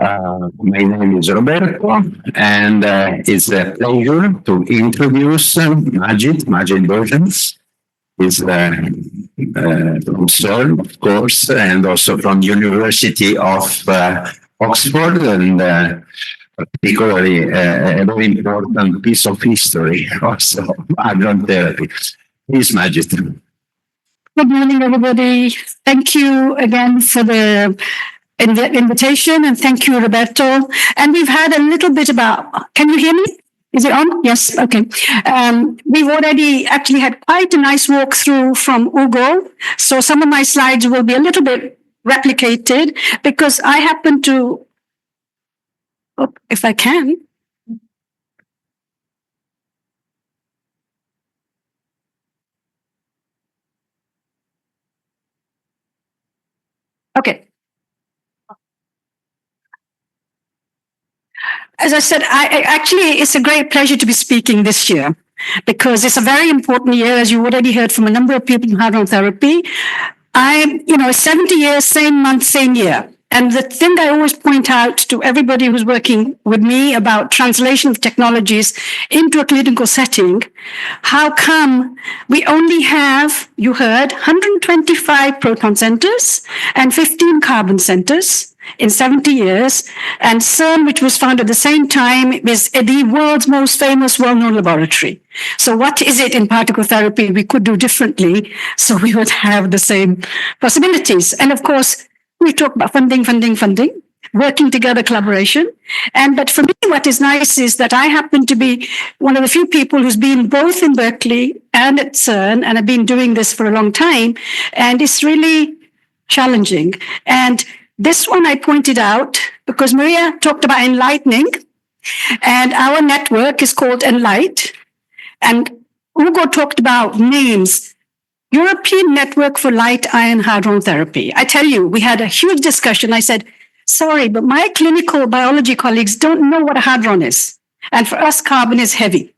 My name is Roberto, and it's a pleasure to introduce Manjit Dosanjh. He's from CERN, of course, and also from University of Oxford, and particularly a very important piece of history, also Hadron Therapy. Please, Manjit. Good morning, everybody. Thank you again for the invitation, and thank you, Roberto. And we've had a little bit about, can you hear me? Is it on? Yes, okay. We've already actually had quite a nice walkthrough from Ugo, so some of my slides will be a little bit replicated because I happen to, if I can. Okay. As I said, actually, it's a great pleasure to be speaking this year because it's a very important year, as you already heard from a number of people in Hadron Therapy. I'm, 70 years, same month, same year. And the thing I always point out to everybody who's working with me about translation of technologies into a clinical setting, how come we only have, you heard, 125 proton centers and 15 carbon centers in 70 years, and CERN, which was founded at the same time, is the world's most famous, well-known laboratory. So what is it in particle therapy we could do differently so we would have the same possibilities? And of course, we talk about funding, working together, collaboration. But for me, what is nice is that I happen to be one of the few people who's been both in Berkeley and at CERN, and I've been doing this for a long time, and it's really challenging. And this one I pointed out because Maria talked about enlightening, and our network is called Enlight. And Ugo talked about names. European Network for Light Ion Hadron Therapy. I tell you, we had a huge discussion. I said, sorry, but my clinical biology colleagues don't know what a hadron is. And for us, carbon is heavy.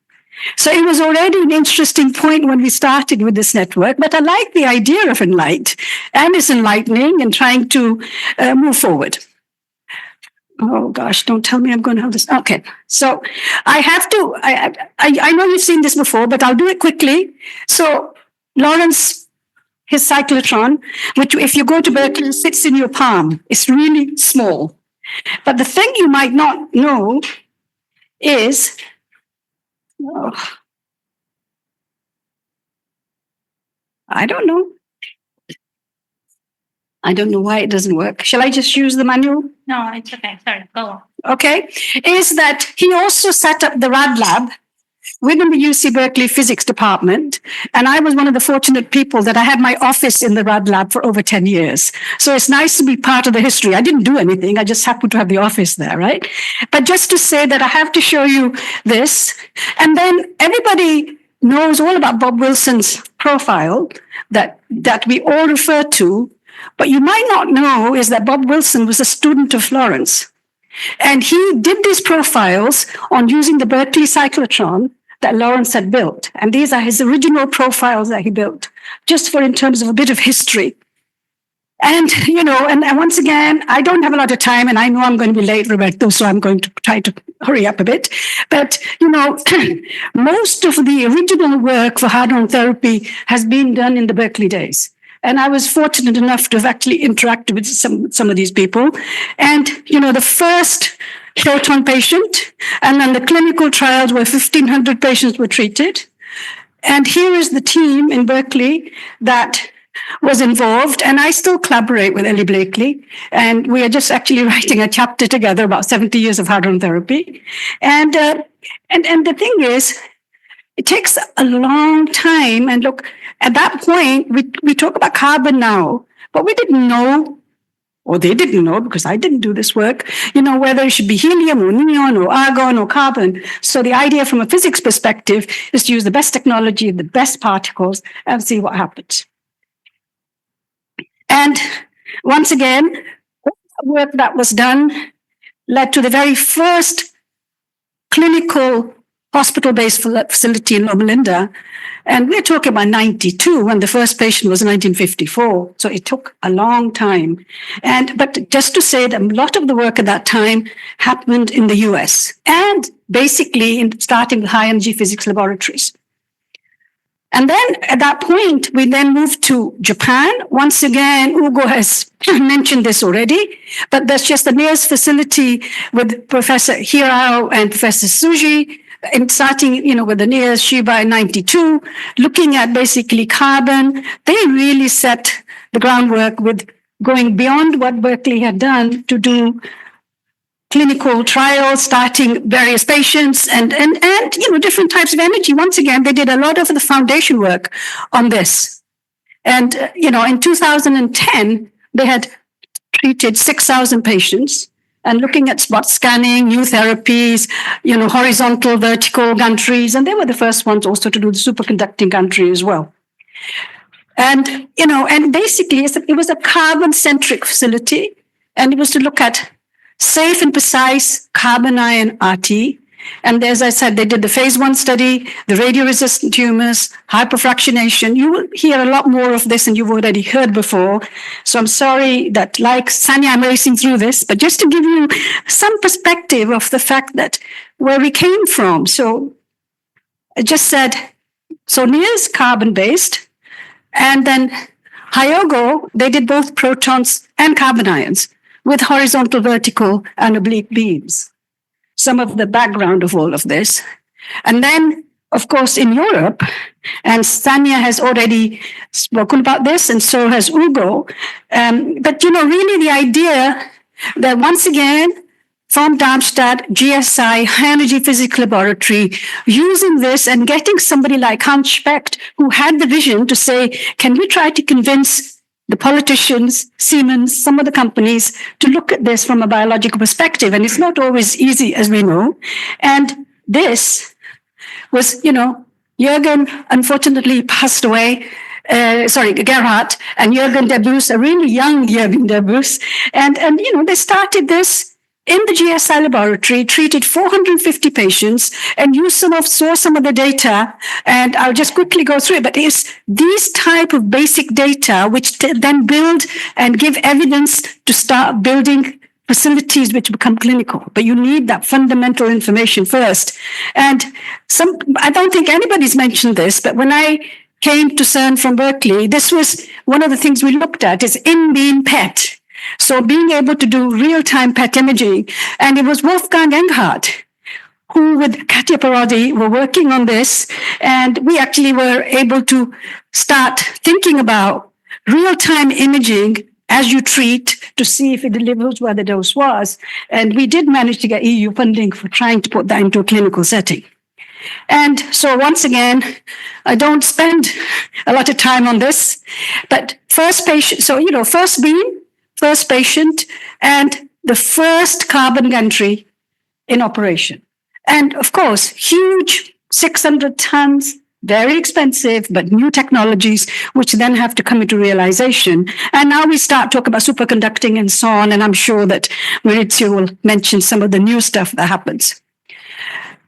So it was already an interesting point when we started with this network, but I like the idea of Enlight, and it's enlightening and trying to move forward. Oh gosh, don't tell me I'm going to have this. Okay, so I have to, I know you've seen this before, but I'll do it quickly. So Lawrence, his cyclotron, which if you go to Berkeley, sits in your palm. It's really small. But the thing you might not know is, I don't know. I don't know why it doesn't work. Shall I just use the manual? No, it's okay. Sorry, go on. Okay. Is that he also set up the RAD lab within the UC Berkeley physics department. And I was one of the fortunate people that I had my office in the RAD lab for over 10 years. So it's nice to be part of the history. I didn't do anything. I just happened to have the office there, right? But just to say that I have to show you this. And then everybody knows all about Bob Wilson's profile that we all refer to. But you might not know is that Bob Wilson was a student of Lawrence. And he did these profiles on using the Berkeley cyclotron that Lawrence had built. And these are his original profiles that he built, just for in terms of a bit of history. And, and once again, I don't have a lot of time, and I know I'm going to be late, Roberto, so I'm going to try to hurry up a bit. But, most of the original work for hadron therapy has been done in the Berkeley days. And I was fortunate enough to have actually interacted with some of these people. And, the first proton patient, and then the clinical trials where 1,500 patients were treated. And here is the team in Berkeley that was involved, and I still collaborate with Ellie Blakely, and we are just actually writing a chapter together about 70 years of hadron therapy. And the thing is, it takes a long time, and look, at that point, we talk about carbon now, but we didn't know, or they didn't know, because I didn't do this work, whether it should be helium or neon or argon or carbon. So the idea from a physics perspective is to use the best technology, the best particles, and see what happens. And once again, work that was done led to the very first clinical hospital-based facility in Loma Linda. And we're talking about 92 when the first patient was 1954. So it took a long time. But just to say that a lot of the work at that time happened in the US and basically in starting with high energy physics laboratories. And then at that point, we then moved to Japan. Once again, Ugo has mentioned this already, but that's just the NEARS facility with Professor Hirao and Professor Tsuji, and starting, with the NEARS Shiba in 92, looking at basically carbon. They really set the groundwork with going beyond what Berkeley had done to do clinical trials, starting various patients and different types of energy. Once again, they did a lot of the foundation work on this. And, in 2010, they had treated 6,000 patients and looking at spot scanning, new therapies, horizontal, vertical gantries. And they were the first ones also to do the superconducting gantry as well. And, and basically it was a carbon-centric facility. And it was to look at safe and precise carbon ion RT. And as I said, they did the phase 1 study, the radio-resistant tumors, hyperfractionation. You will hear a lot more of this than you've already heard before. So I'm sorry that, like Sanya, I'm racing through this, but just to give you some perspective of the fact that where we came from. So I just said, so NEARS carbon-based, and then Hyogo, they did both protons and carbon ions with horizontal, vertical, and oblique beams. Some of the background of all of this. And then, of course, in Europe, and Sanya has already spoken about this, and so has Ugo. But, really the idea that once again, from Darmstadt, GSI, High Energy Physics Laboratory, using this and getting somebody like Hans Specht, who had the vision to say, can we try to convince the politicians, Siemens, some of the companies to look at this from a biological perspective. And it's not always easy, as we know. And this was, Jürgen unfortunately passed away. Gerhard and Jürgen Debus, a really young Jürgen Debus. And they started this in the GSI laboratory, treated 450 patients, and saw some of the data, and I'll just quickly go through it, but it's these type of basic data which then build and give evidence to start building facilities which become clinical. But you need that fundamental information first. And I don't think anybody's mentioned this, but when I came to CERN from Berkeley, this was one of the things we looked at is in-beam PET. So being able to do real-time PET imaging. And it was Wolfgang Enghart who with Katja Parodi were working on this. And we actually were able to start thinking about real-time imaging as you treat to see if it delivers where the dose was. And we did manage to get EU funding for trying to put that into a clinical setting. And so once again, I don't spend a lot of time on this, but first patient, first beam, first patient, and the first carbon gantry in operation. And of course, huge 600 tons, very expensive, but new technologies, which then have to come into realization. And now we start talking about superconducting and so on. And I'm sure that Maurizio will mention some of the new stuff that happens.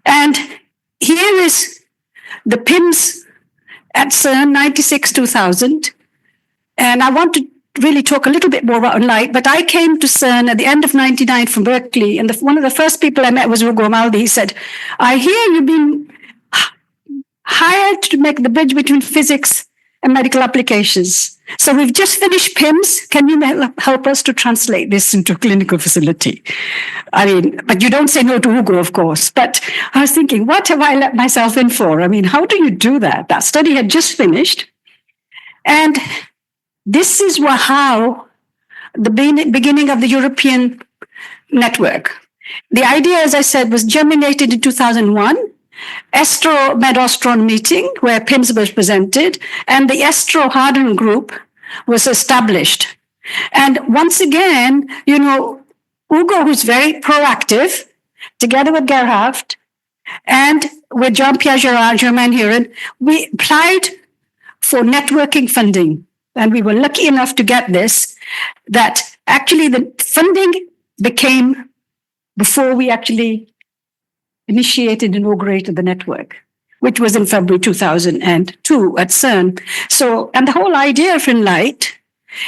And here is the PIMS at CERN, 96-2000. And I want to really talk a little bit more about light, but I came to CERN at the end of 99 from Berkeley, and one of the first people I met was Ugo Maldi. He said, I hear you've been hired to make the bridge between physics and medical applications. So we've just finished PIMS. Can you help us to translate this into a clinical facility? I mean, but you don't say no to Ugo, of course. But I was thinking, what have I let myself in for? I mean, how do you do that? That study had just finished. And this is how the beginning of the European network. The idea, as I said, was germinated in 2001. Estro-Med-Ostron meeting where PIMS was presented, and the Estro-Hadron group was established. And once again, Ugo, who's very proactive, together with Gerhard and with Jean-Pierre Girard, Germain Hiren, we applied for networking funding. And we were lucky enough to get this, that actually the funding became before we actually initiated, inaugurated the network, which was in February 2002 at CERN. So, and the whole idea of Enlight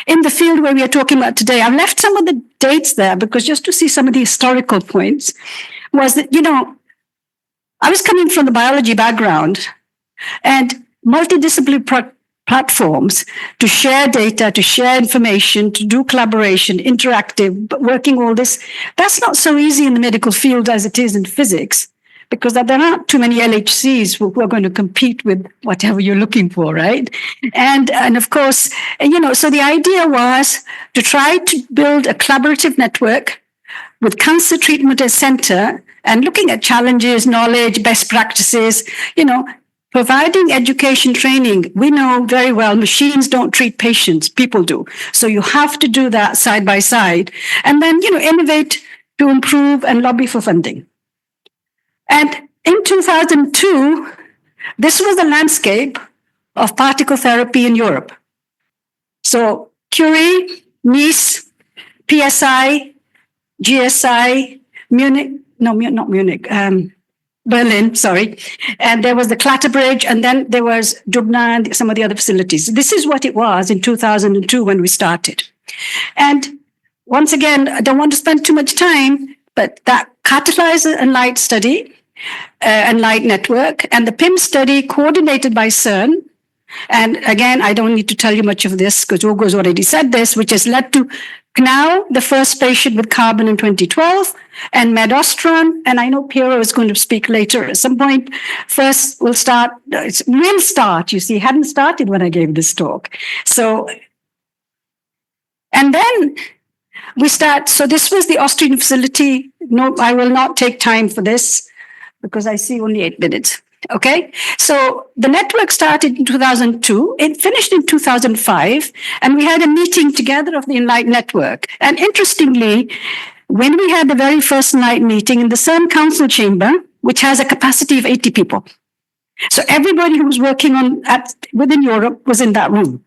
in the field where we are talking about today, I've left some of the dates there because just to see some of the historical points, was that, I was coming from the biology background, and multidisciplinary platforms to share data, to share information, to do collaboration, interactive, but working all this, that's not so easy in the medical field as it is in physics, because there aren't too many LHCs who are going to compete with whatever you're looking for, right? And of course, so the idea was to try to build a collaborative network with cancer treatment as center and looking at challenges, knowledge, best practices, providing education training. We know very well machines don't treat patients, people do. So you have to do that side by side. And then, innovate to improve and lobby for funding. And in 2002, this was the landscape of particle therapy in Europe. So Curie, Nice, PSI, GSI, Berlin, sorry. And there was the Clatterbridge, and then there was Dubna and some of the other facilities. This is what it was in 2002 when we started. And once again, I don't want to spend too much time, but that catalyzer and light study, and light network, and the PIM study coordinated by CERN. And again, I don't need to tell you much of this because Ugo's already said this, which has led to now the first patient with carbon in 2012 and Medostron. And I know Piero is going to speak later at some point. First, we'll start, you see, hadn't started when I gave this talk. So, and then we start, so this was the Austrian facility. No, I will not take time for this because I see only 8 minutes. Okay, so the network started in 2002. It finished in 2005, and we had a meeting together of the Enlight network. And interestingly, when we had the very first Enlight meeting in the CERN Council chamber, which has a capacity of 80 people, so everybody who was working within Europe was in that room.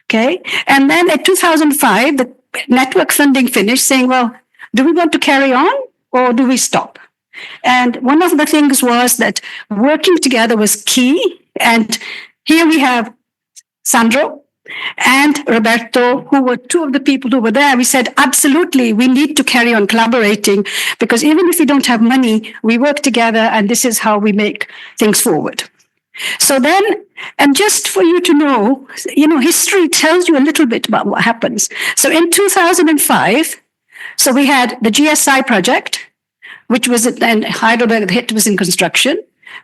Okay, and then in 2005, the network funding finished, saying, "Well, do we want to carry on or do we stop?" And one of the things was that working together was key. And here we have Sandro and Roberto, who were two of the people who were there. We said, absolutely, we need to carry on collaborating because even if we don't have money, we work together and this is how we make things forward. So then, and just for you to know, history tells you a little bit about what happens. So in 2005, so we had the GSI project, which was in Heidelberg, the HIT was in construction,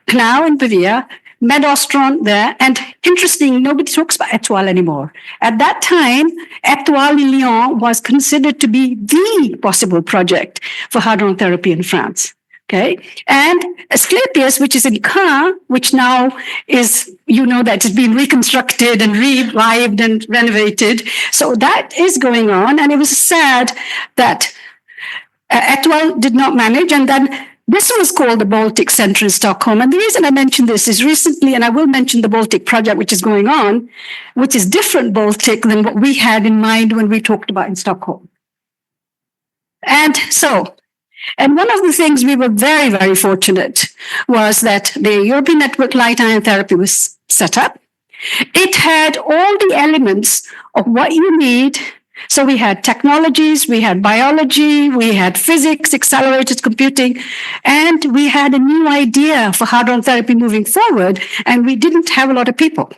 Knau in Pavia, Medostron there, and interesting, nobody talks about Étoile anymore. At that time, Étoile in Lyon was considered to be the possible project for hadron therapy in France. Okay, and Asclepius, which is in Caen, which now is, that it's been reconstructed and revived and renovated. So that is going on, and it was sad that Étoile did not manage, and then this was called the Baltic Center in Stockholm. And the reason I mention this is recently, and I will mention the Baltic project, which is going on, which is different Baltic than what we had in mind when we talked about in Stockholm. And one of the things we were very, very fortunate was that the European Network Light Ion Therapy was set up. It had all the elements of what you need. So we had technologies, we had biology, we had physics, accelerated computing, and we had a new idea for hadron therapy moving forward, and we didn't have a lot of people.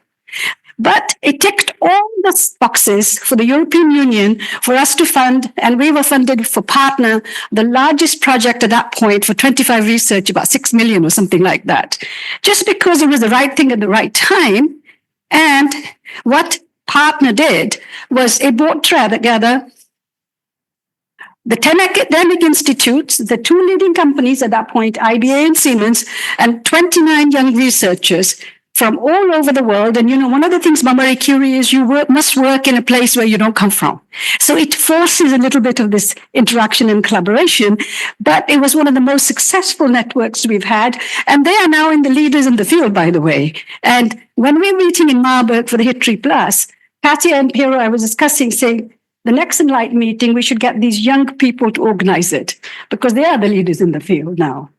But it ticked all the boxes for the European Union for us to fund, and we were funded for partner, the largest project at that point for 25 research, about 6 million or something like that, just because it was the right thing at the right time. And what partner did was it brought together the 10 academic institutes, the 2 leading companies at that point, IBA and Siemens, and 29 young researchers from all over the world. And one of the things about Marie Curie is you must work in a place where you don't come from. So it forces a little bit of this interaction and collaboration, but it was one of the most successful networks we've had. And they are now in the leaders in the field, by the way. And when we're meeting in Marburg for the HIT3 Plus, Katia and Piero, I was discussing, saying, the next Enlight meeting, we should get these young people to organize it because they are the leaders in the field now.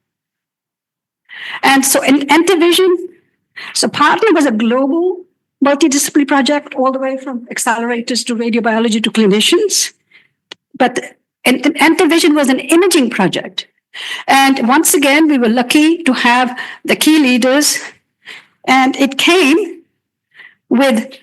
And so in Entervision, so partly was a global multidisciplinary project all the way from accelerators to radiobiology to clinicians. But Entervision was an imaging project. And once again, we were lucky to have the key leaders. And it came with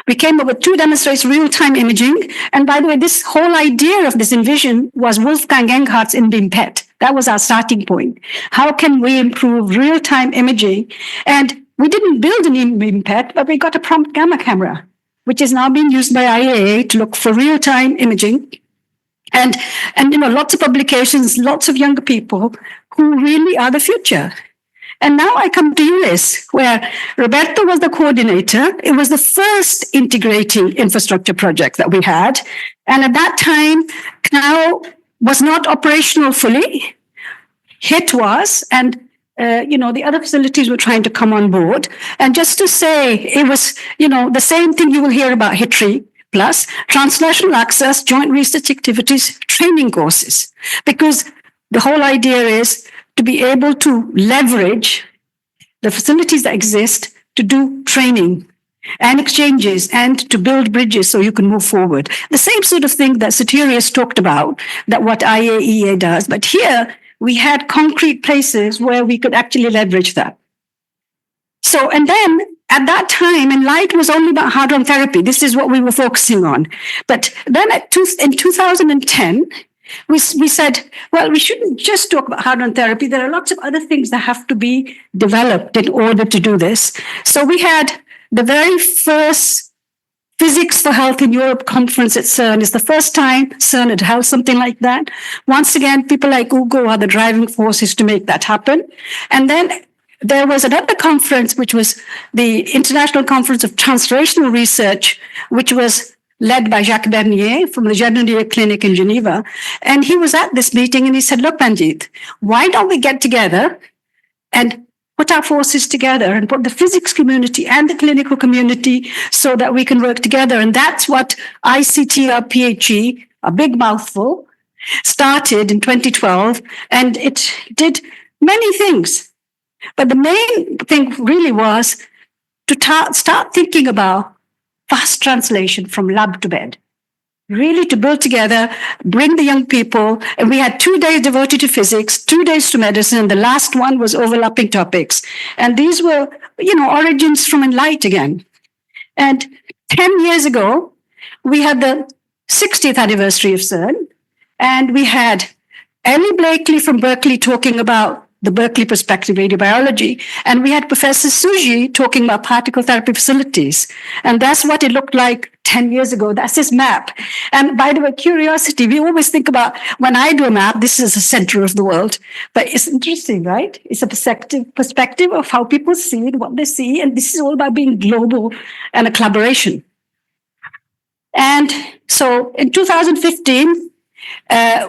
we came up with 2 demonstrates real-time imaging. And by the way, this whole idea of this Envision was Wolfgang Enghardt's in-beam PET. That was our starting point. How can we improve real-time imaging? And we didn't build an in-beam PET, but we got a prompt gamma camera, which is now being used by IAA to look for real-time imaging. And lots of publications, lots of younger people who really are the future. And now I come to ULIS, where Roberto was the coordinator. It was the first integrating infrastructure project that we had. And at that time, CNAO was not operational fully. HIT was, and the other facilities were trying to come on board. And just to say, it was, the same thing you will hear about HITRI, plus transnational access, joint research activities, training courses. Because the whole idea is to be able to leverage the facilities that exist to do training and exchanges and to build bridges so you can move forward. The same sort of thing that Satirius talked about, that what IAEA does. But here we had concrete places where we could actually leverage that. So, and then at that time, and light was only about hadron therapy. This is what we were focusing on. But then in 2010, we said, well, we shouldn't just talk about hadron therapy. There are lots of other things that have to be developed in order to do this. So we had the very first Physics for Health in Europe conference at CERN. It's the first time CERN had held something like that. Once again, people like Ugo are the driving forces to make that happen. And then there was another conference, which was the International Conference of Translational Research, which was led by Jacques Bernier from the Genolier Clinic in Geneva. And he was at this meeting and he said, look, Manjit, why don't we get together and put our forces together and put the physics community and the clinical community so that we can work together. And that's what ICTR-PHE, a big mouthful, started in 2012. And it did many things. But the main thing really was to start thinking about fast translation from lab to bed. Really to build together, bring the young people. And we had 2 days devoted to physics, 2 days to medicine, and the last one was overlapping topics. And these were, origins from Enlight again. And 10 years ago, we had the 60th anniversary of CERN, and we had Ellie Blakely from Berkeley talking about the Berkeley perspective radiobiology. And we had Professor Suji talking about particle therapy facilities. And that's what it looked like 10 years ago. That's his map. And by the way, curiosity, we always think about when I do a map, this is the center of the world. But it's interesting, right? It's a perspective of how people see it, what they see. And this is all about being global and a collaboration. And so in 2015,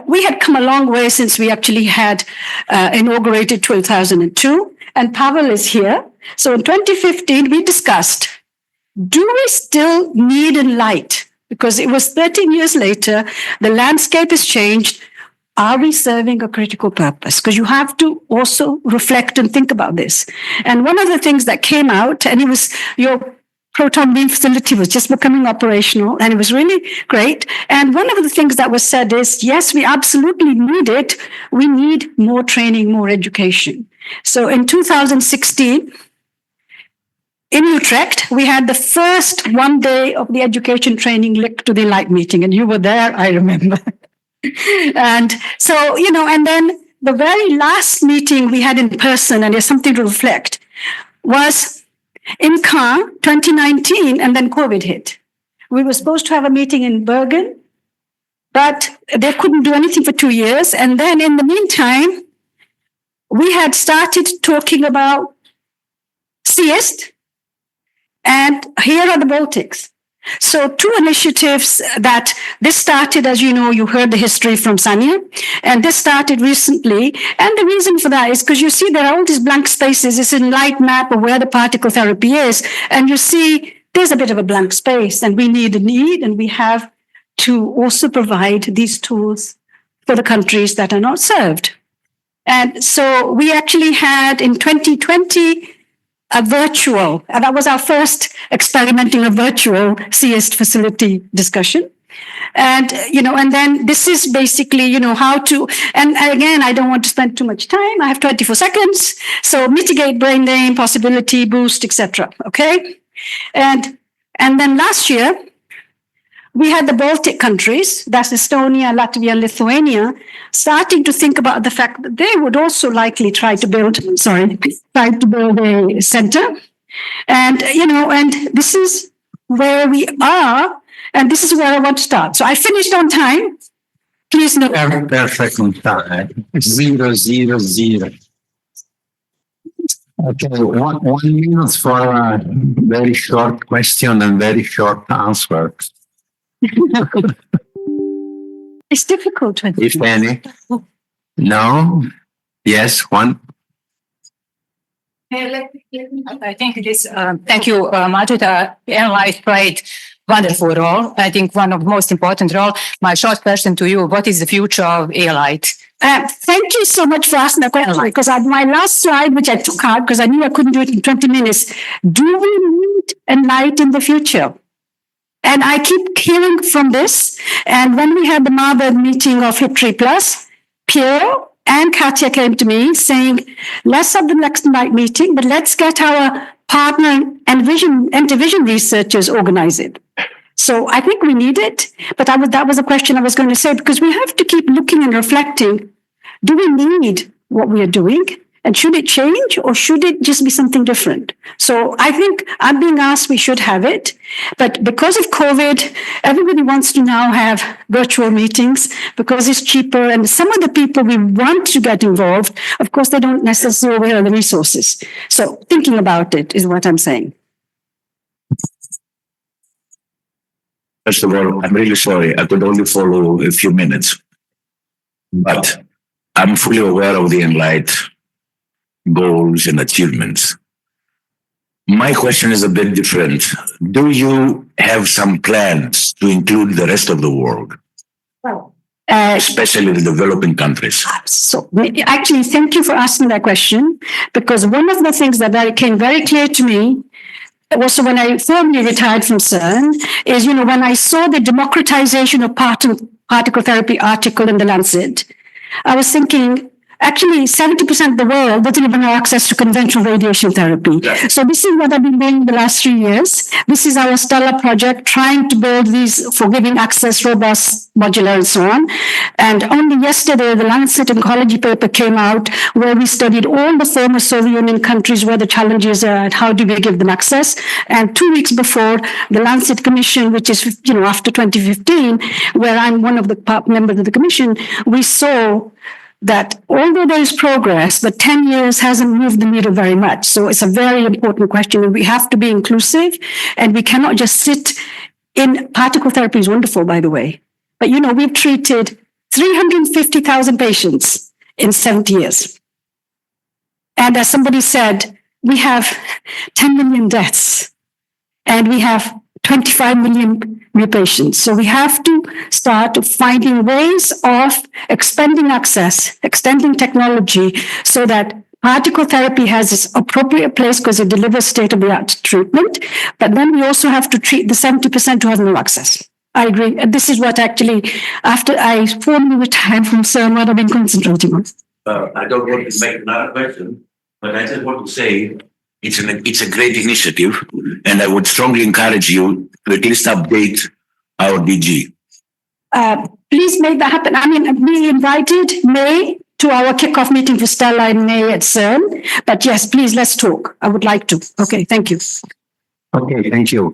we had come a long way since we actually had inaugurated 2002, and Pavel is here. So in 2015, we discussed, do we still need Enlight? Because it was 13 years later, the landscape has changed. Are we serving a critical purpose? Because you have to also reflect and think about this. And one of the things that came out, and it was your proton beam facility was just becoming operational, and it was really great. And one of the things that was said is, yes, we absolutely need it. We need more training, more education. So in 2016, in Utrecht, we had the first 1 day of the education training linked to the Enlight meeting, and you were there, I remember. And so, and then the very last meeting we had in person, and there's something to reflect, was in Cannes, 2019, and then COVID hit. We were supposed to have a meeting in Bergen, but they couldn't do anything for 2 years. And then in the meantime, we had started talking about CIST, and here are the Baltics. So 2 initiatives that this started, as you know, you heard the history from Sanya, and this started recently. And the reason for that is because you see there are all these blank spaces. It's an Enlight map of where the particle therapy is. And you see there's a bit of a blank space, and we need, and we have to also provide these tools for the countries that are not served. And so we actually had in 2020 a virtual, and that was our first experimenting a virtual CS facility discussion. And, and then this is basically, how to, and again, I don't want to spend too much time. I have 24 seconds. So mitigate brain drain, possibility, boost, etc. Okay. And then last year, we had the Baltic countries, that's Estonia, Latvia, and Lithuania, starting to think about the fact that they would also likely try to build a center. And, and this is where we are. And this is where I want to start. So I finished on time. Please note. Perfect on time. 000. Okay, 1 minute for a very short question and very short answer. It's difficult. If any. No? Yes, one. I think it is. Thank you, Manjit. Life played wonderful role. I think one of the most important role. My short question to you: what is the future of Light? Thank you so much for asking that question, because my last slide, which I took out because I knew I couldn't do it in 20 minutes. Do we need a light in the future? And I keep hearing from this. And when we had the Marburg meeting of HIP3 Plus, Piero and Katya came to me saying, let's have the next night meeting, but let's get our partner and vision researchers organize it. So I think we need it, but that was a question I was going to say, because we have to keep looking and reflecting. Do we need what we are doing? And should it change, or should it just be something different? So I think I'm being asked we should have it, but because of COVID, everybody wants to now have virtual meetings because it's cheaper. And some of the people we want to get involved, of course, they don't necessarily have the resources. So thinking about it is what I'm saying. First of all, I'm really sorry. I could only follow a few minutes, but I'm fully aware of the Enlight goals and achievements. My question is a bit different. Do you have some plans to include the rest of the world, especially the developing countries? So actually, thank you for asking that question, because one of the things that became very clear to me also when I formally retired from CERN is, when I saw the democratization of particle therapy article in the Lancet, I was thinking, actually, 70% of the world doesn't even have access to conventional radiation therapy. Yeah. So this is what I've been doing the last 3 years. This is our Stella project, trying to build these for giving access, robust, modular, and so on. And only yesterday, the Lancet Oncology paper came out where we studied all the former Soviet Union countries where the challenges are and how do we give them access. And 2 weeks before, the Lancet Commission, which is, after 2015, where I'm one of the members of the commission, we saw that although there is progress, but 10 years hasn't moved the needle very much. So it's a very important question, and we have to be inclusive, and we cannot just sit in. Particle therapy is wonderful, by the way. But, we've treated 350,000 patients in 70 years. And as somebody said, we have 10 million deaths, and we have 25 million new patients. So we have to start finding ways of expanding access, extending technology so that particle therapy has its appropriate place because it delivers state-of-the-art treatment. But then we also have to treat the 70% who have no access. I agree. And this is what actually, after I formally retired from CERN, what I've been concentrating on. I don't want to make another question, but I just want to say it's a great initiative, and I would strongly encourage you to at least update our DG. Please make that happen. I mean, we invited May to our kickoff meeting for Stella in May at CERN. But yes, please, let's talk. I would like to. Okay, thank you. Okay, thank you.